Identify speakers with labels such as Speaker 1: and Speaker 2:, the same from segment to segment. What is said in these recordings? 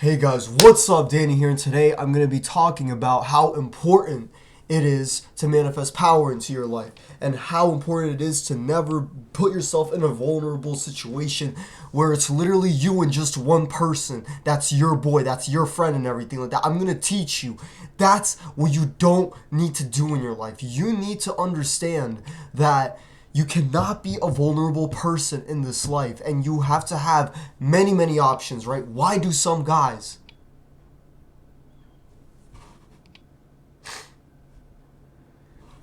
Speaker 1: Hey guys, what's up? Danny here, and today I'm going to be talking about how important it is to manifest power into your life and how important it is to never put yourself in a vulnerable situation where it's literally you and just one person. That's your boy, that's your friend, and everything like that. I'm going to teach you. That's what you don't need to do in your life. You need to understand that you cannot be a vulnerable person in this life, and you have to have many options, right? Why do some guys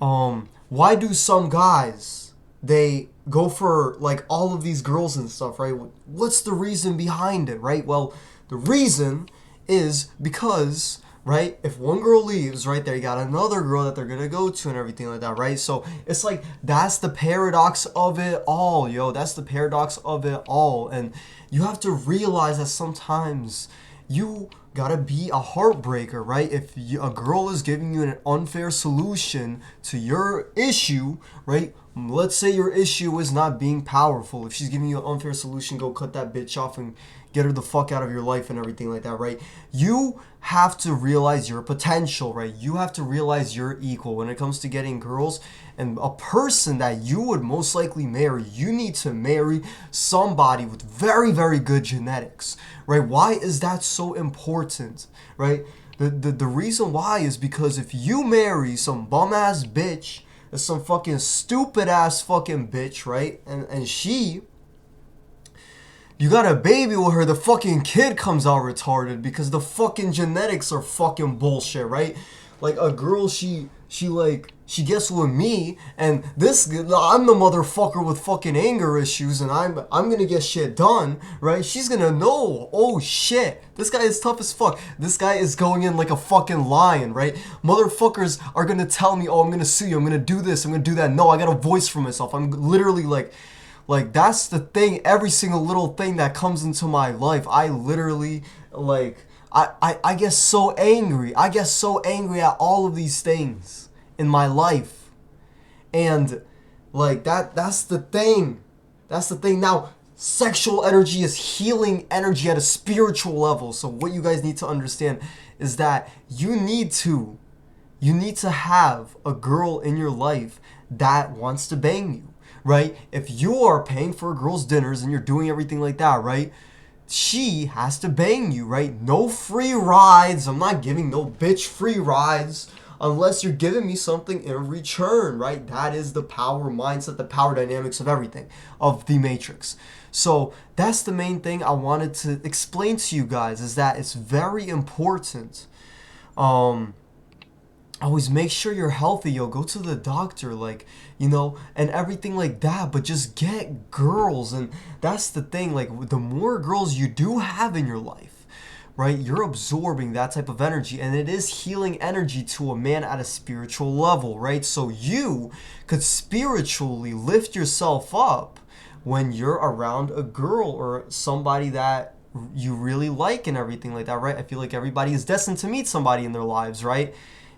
Speaker 1: why do some guys they go for like all of these girls and stuff, right? What's the reason behind it, right? Well, the reason is because, right, if one girl leaves, right, there you got another girl that they're gonna go to and everything like that, right? So it's like that's the paradox of it all, yo. That's the paradox of it all. And you have to realize that sometimes you gotta be a heartbreaker, right? If a girl is giving you an unfair solution to your issue, right? Let's say your issue is not being powerful. If she's giving you an unfair solution, go cut that bitch off and get her the fuck out of your life and everything like that, right? You have to realize your potential, right? You have to realize you're equal when it comes to getting girls. And a person that you would most likely marry, you need to marry somebody with very good genetics, right? Why is that so important, right? The reason why is because if you marry some bum ass bitch, some fucking stupid ass fucking bitch, right? And you got a baby with her, the fucking kid comes out retarded because the fucking genetics are fucking bullshit, right? Like a girl, she gets with me, and I'm the motherfucker with fucking anger issues, and I'm gonna get shit done, right? She's gonna know, oh shit, this guy is tough as fuck. This guy is going in like a fucking lion, right? Motherfuckers are gonna tell me, oh, I'm gonna sue you, I'm gonna do this, I'm gonna do that. No, I got a voice for myself. I'm literally like that's the thing. Every single little thing that comes into my life, I literally like I get so angry. I get so angry at all of these things in my life. And like that's the thing. That's the thing. Now, sexual energy is healing energy at a spiritual level. So what you guys need to understand is that you need to have a girl in your life that wants to bang you, right? If you are paying for a girl's dinners and you're doing everything like that, right? She has to bang you, right? No free rides. I'm not giving no bitch free rides unless you're giving me something in return, right? That is the power mindset, the power dynamics of everything, of the Matrix. So that's the main thing I wanted to explain to you guys, is that it's very important. Um, Always make sure you're healthy, yo. Go to the doctor, like, and everything like that. But just get girls. And that's the thing, like, the more girls you do have in your life, right, you're absorbing that type of energy. And it is healing energy to a man at a spiritual level, right? So you could spiritually lift yourself up when you're around a girl or somebody that you really like and everything like that, right? I feel like everybody is destined to meet somebody in their lives, right?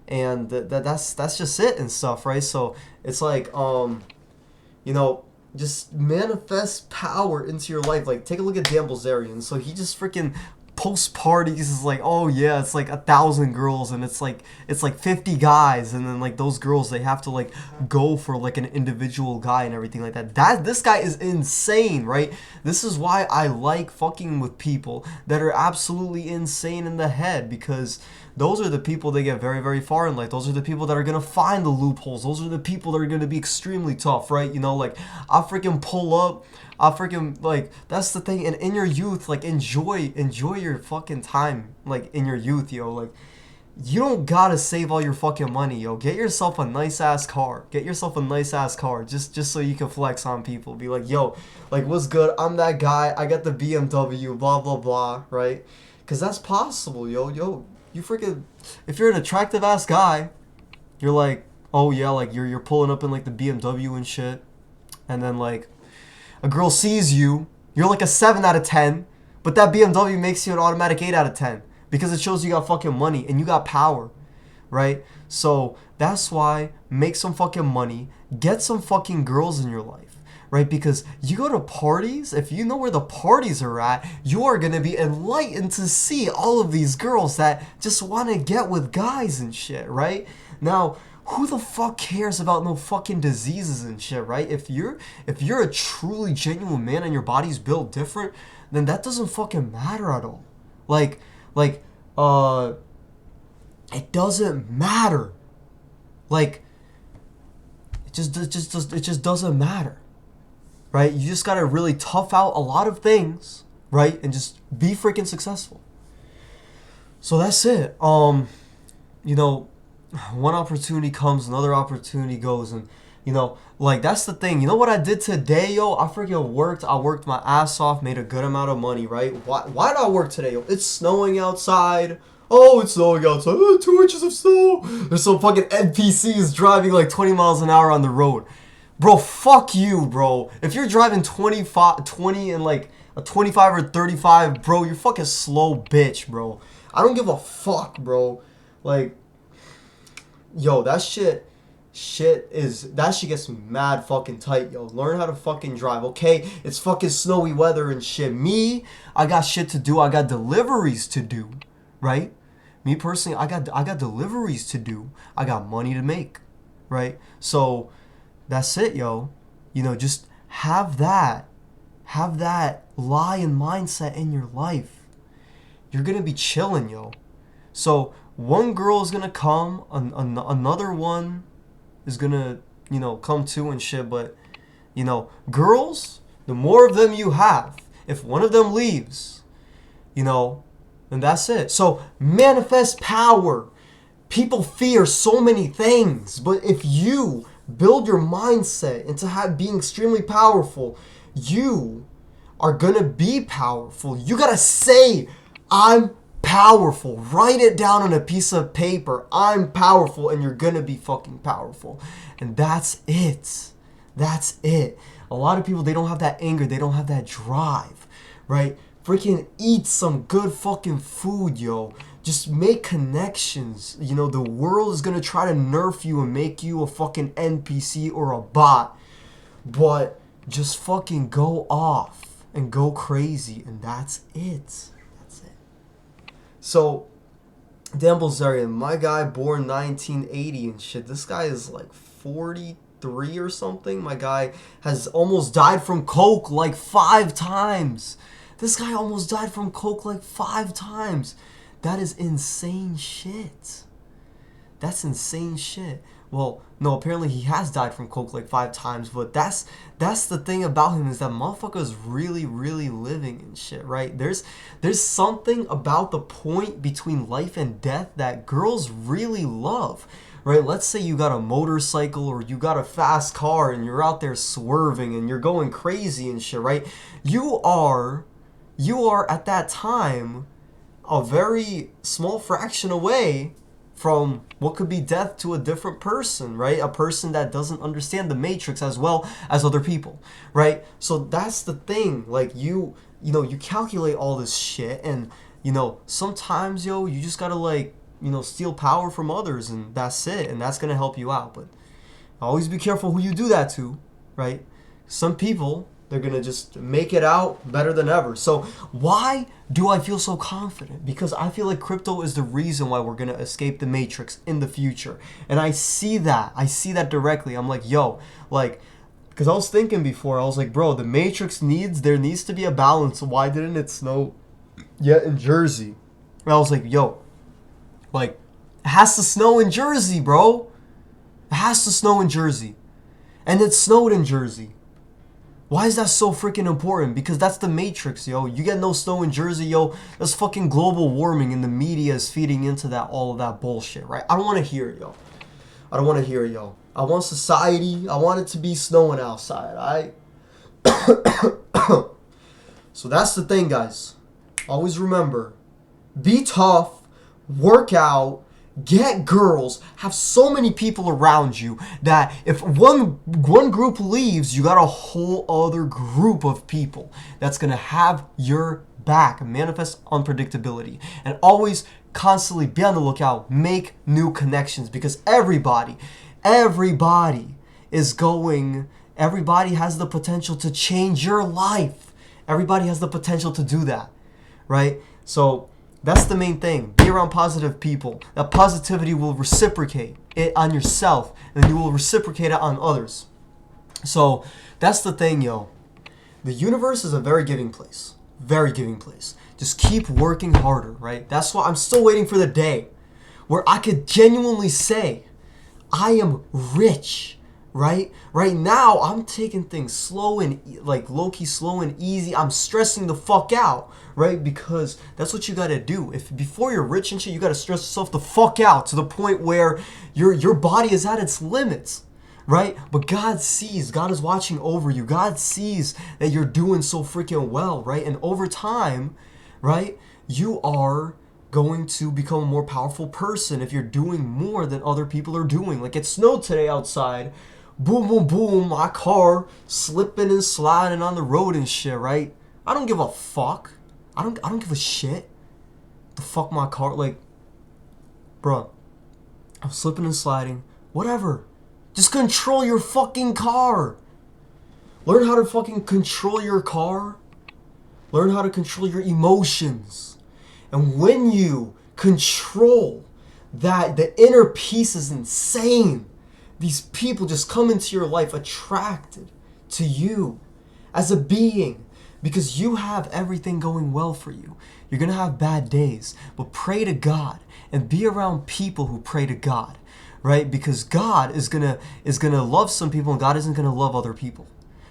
Speaker 1: And that's just it and stuff, right? So it's like you know just manifest power into your life. Like, take a look at Dan Bilzerian. So he just freaking post parties is like, oh yeah, it's like 1,000 girls, and it's like 50 guys, and then like those girls, they have to like go for like an individual guy and everything like that. This guy is insane, right? This is why I like fucking with people that are absolutely insane in the head, because those are the people that get very far in life. Those are the people that are gonna find the loopholes. Those are the people that are gonna be extremely tough, right? Like, I freaking pull up. I freaking, like, that's the thing. And in your youth, like, enjoy your fucking time, like, in your youth, yo. Like, you don't gotta save all your fucking money, yo. Get yourself a nice ass car. Get yourself a nice ass car, just so you can flex on people. Be like, yo, like, what's good? I'm that guy. I got the BMW. Blah blah blah. Right? Because that's possible, yo. You freaking, if you're an attractive ass guy, you're like, oh yeah, like you're pulling up in like the BMW and shit, and then like a girl sees you, you're like a 7 out of 10, but that BMW makes you an automatic 8 out of 10 because it shows you got fucking money and you got power, right? So that's why make some fucking money, get some fucking girls in your life, right? Because you go to parties, if you know where the parties are at, you are going to be enlightened to see all of these girls that just want to get with guys and shit, right? Now, who the fuck cares about no fucking diseases and shit, right? If you're a truly genuine man and your body's built different, then that doesn't fucking matter at all. Like like it doesn't matter. Like it just doesn't matter, right? You just gotta really tough out a lot of things, right, and just be freaking successful. So that's it. You know, one opportunity comes, another opportunity goes, and like that's the thing. You know what I did today, yo? I freaking worked. I worked my ass off, made a good amount of money, right? Why did I work today, yo? It's snowing outside. Oh, it's snowing outside. 2 inches of snow. There's some fucking NPCs driving like 20 miles an hour on the road. Bro, fuck you, bro. If you're driving 20 and like a 25 or 35, bro, you're fucking slow bitch, bro. I don't give a fuck, bro. Like, yo, that shit gets me mad fucking tight, yo. Learn how to fucking drive, okay? It's fucking snowy weather and shit. Me, I got shit to do. I got deliveries to do, right? Me personally, I got deliveries to do. I got money to make, right? So that's it, yo. Just have that lion mindset in your life. You're gonna be chilling, yo. So one girl is gonna come, another one is gonna, come too and shit. But, girls, the more of them you have, if one of them leaves, then that's it. So manifest power. People fear so many things, but if you build your mindset into being extremely powerful, you are gonna be powerful. You gotta say, I'm powerful. Write it down on a piece of paper. I'm powerful, and you're gonna be fucking powerful. And that's it. That's it. A lot of people, they don't have that anger. They don't have that drive, right? Freaking eat some good fucking food, yo. Just make connections. The world is gonna try to nerf you and make you a fucking NPC or a bot. But just fucking go off and go crazy, and that's it. That's it. So, Dan Bilzerian, my guy, born 1980 and shit. This guy is like 43 or something. My guy has almost died from coke like 5 times. This guy almost died from coke like 5 times. That is insane shit. That's insane shit. Well, no, apparently he has died from coke like 5 times, but that's the thing about him, is that motherfucker's really, really living and shit, right? There's something about the point between life and death that girls really love, right? Let's say you got a motorcycle or you got a fast car and you're out there swerving and you're going crazy and shit, right? You are at that time a very small fraction away from what could be death to a different person, right? A person that doesn't understand the Matrix as well as other people, right? So that's the thing. Like, you calculate all this shit, and sometimes, yo, you just gotta like, steal power from others, and that's it, and that's gonna help you out. But always be careful who you do that to, right? Some people, they're going to just make it out better than ever. So why do I feel so confident? Because I feel like crypto is the reason why we're going to escape the Matrix in the future. And I see that. I see that directly. I'm like, yo, like, because I was thinking before, I was like, bro, the Matrix there needs to be a balance. Why didn't it snow yet in Jersey? And I was like, yo, like, it has to snow in Jersey, bro. It has to snow in Jersey. And it snowed in Jersey. Why is that so freaking important? Because that's the Matrix, yo. You get no snow in Jersey, yo. That's fucking global warming, and the media is feeding into that, all of that bullshit, right? I don't want to hear it, yo. I don't want to hear it, yo. I want society. I want it to be snowing outside, alright? So that's the thing, guys. Always remember, be tough, work out, get girls, have so many people around you that if one group leaves, you got a whole other group of people that's going to have your back. Manifest unpredictability. And always constantly be on the lookout. Make new connections, because everybody is going Everybody has the potential to change your life. Everybody has the potential to do that, right? So that's the main thing. Be around positive people. That positivity will reciprocate it on yourself, and you will reciprocate it on others. So that's the thing, yo. The universe is a very giving place. Very giving place. Just keep working harder, right? That's why I'm still waiting for the day where I could genuinely say, I am rich, right? Right now, I'm taking things slow and like low-key slow and easy. I'm stressing the fuck out, right? Because that's what you gotta do. If before you're rich and shit, you gotta stress yourself the fuck out to the point where your body is at its limits, right? But God sees, God is watching over you. God sees that you're doing so freaking well, right? And over time, right, you are going to become a more powerful person if you're doing more than other people are doing. Like, it snowed today outside. Boom, boom, boom, my car slipping and sliding on the road and shit, right? I don't give a fuck. I don't give a shit. The fuck my car, like, bruh, I'm slipping and sliding. Whatever. Just control your fucking car. Learn how to fucking control your car. Learn how to control your emotions. And when you control that, the inner peace is insane. These people just come into your life attracted to you as a being because you have everything going well for you. You're going to have bad days, but pray to God and be around people who pray to God, right? Because God is going to love some people and God isn't going to love other people,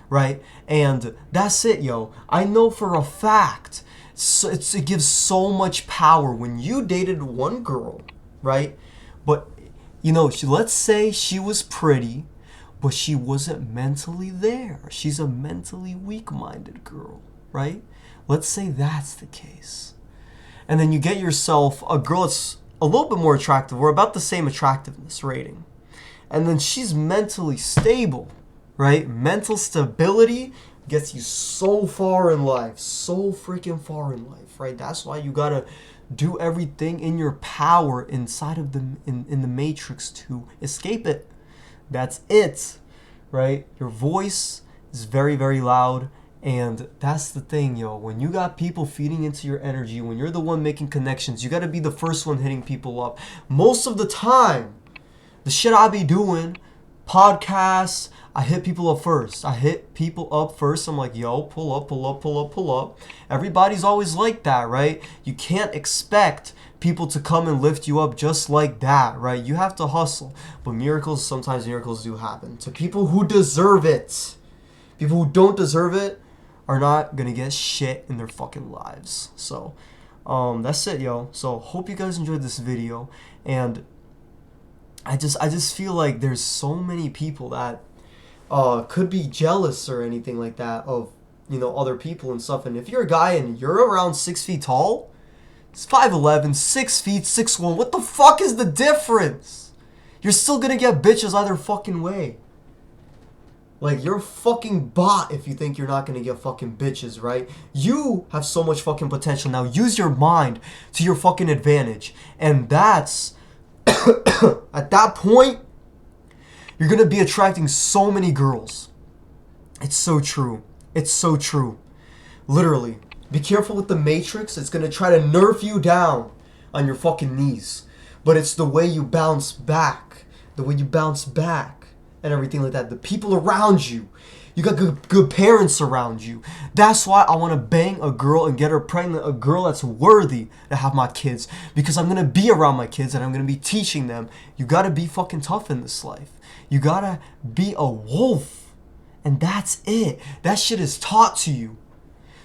Speaker 1: right? And that's it, yo. I know for a fact it gives so much power when you dated one girl, right? But you know, let's say she was pretty, but she wasn't mentally there. She's a mentally weak-minded girl, right? Let's say that's the case. And then you get yourself a girl that's a little bit more attractive, or about the same attractiveness rating. And then she's mentally stable, right? Mental stability gets you so far in life, so freaking far in life, right? That's why you gotta do everything in your power inside of in the matrix to escape it. That's it, right? Your voice is very, very loud, and that's the thing, yo. When you got people feeding into your energy, when you're the one making connections, you gotta be the first one hitting people up. Most of the time, the shit I be doing, podcasts, I hit people up first. I hit people up first. I'm like, yo, pull up, pull up, pull up, pull up. Everybody's always like that, right? You can't expect people to come and lift you up just like that, right? You have to hustle. But sometimes miracles do happen to people who deserve it. People who don't deserve it are not gonna get shit in their fucking lives. So, that's it, yo. So, hope you guys enjoyed this video. And I just feel like there's so many people that could be jealous or anything like that of, you know, other people and stuff. And if you're a guy and you're around 6 feet tall, it's 5'11", 6 feet, 6'1", what the fuck is the difference? You're still gonna get bitches either fucking way. Like, you're a fucking bot if you think you're not gonna get fucking bitches, right? You have so much fucking potential. Now use your mind to your fucking advantage. And that's at that point, you're going to be attracting so many girls. It's so true. It's so true. Literally. Be careful with the Matrix. It's going to try to nerf you down on your fucking knees. But it's the way you bounce back. The way you bounce back and everything like that. The people around you. You got good parents around you. That's why I want to bang a girl and get her pregnant. A girl that's worthy to have my kids. Because I'm going to be around my kids and I'm going to be teaching them. You got to be fucking tough in this life. You got to be a wolf. And that's it. That shit is taught to you.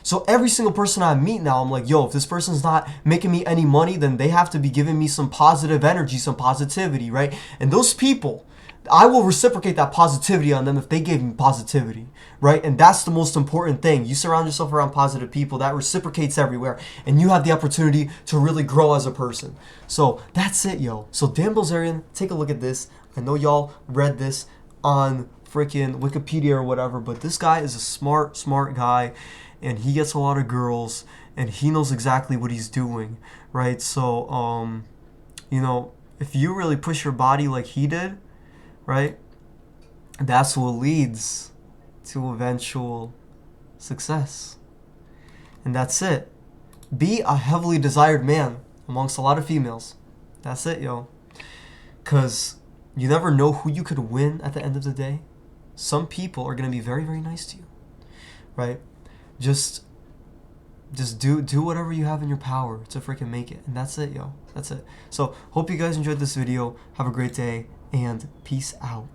Speaker 1: So every single person I meet now, I'm like, yo, if this person's not making me any money, then they have to be giving me some positive energy, some positivity, right? And those people, I will reciprocate that positivity on them if they gave me positivity, right? And that's the most important thing. You surround yourself around positive people, that reciprocates everywhere, and you have the opportunity to really grow as a person. So that's it, yo. So Dan Bilzerian, take a look at this. I know y'all read this on freaking Wikipedia or whatever, but this guy is a smart guy, and he gets a lot of girls, and he knows exactly what he's doing, right? So, you know, if you really push your body like he did, right, that's what leads to eventual success. And that's it. Be a heavily desired man amongst a lot of females. That's it, yo. Because you never know who you could win at the end of the day. Some people are going to be very, very nice to you, right? Just do whatever you have in your power to freaking make it. And that's it, yo. That's it. So, hope you guys enjoyed this video. Have a great day, and peace out.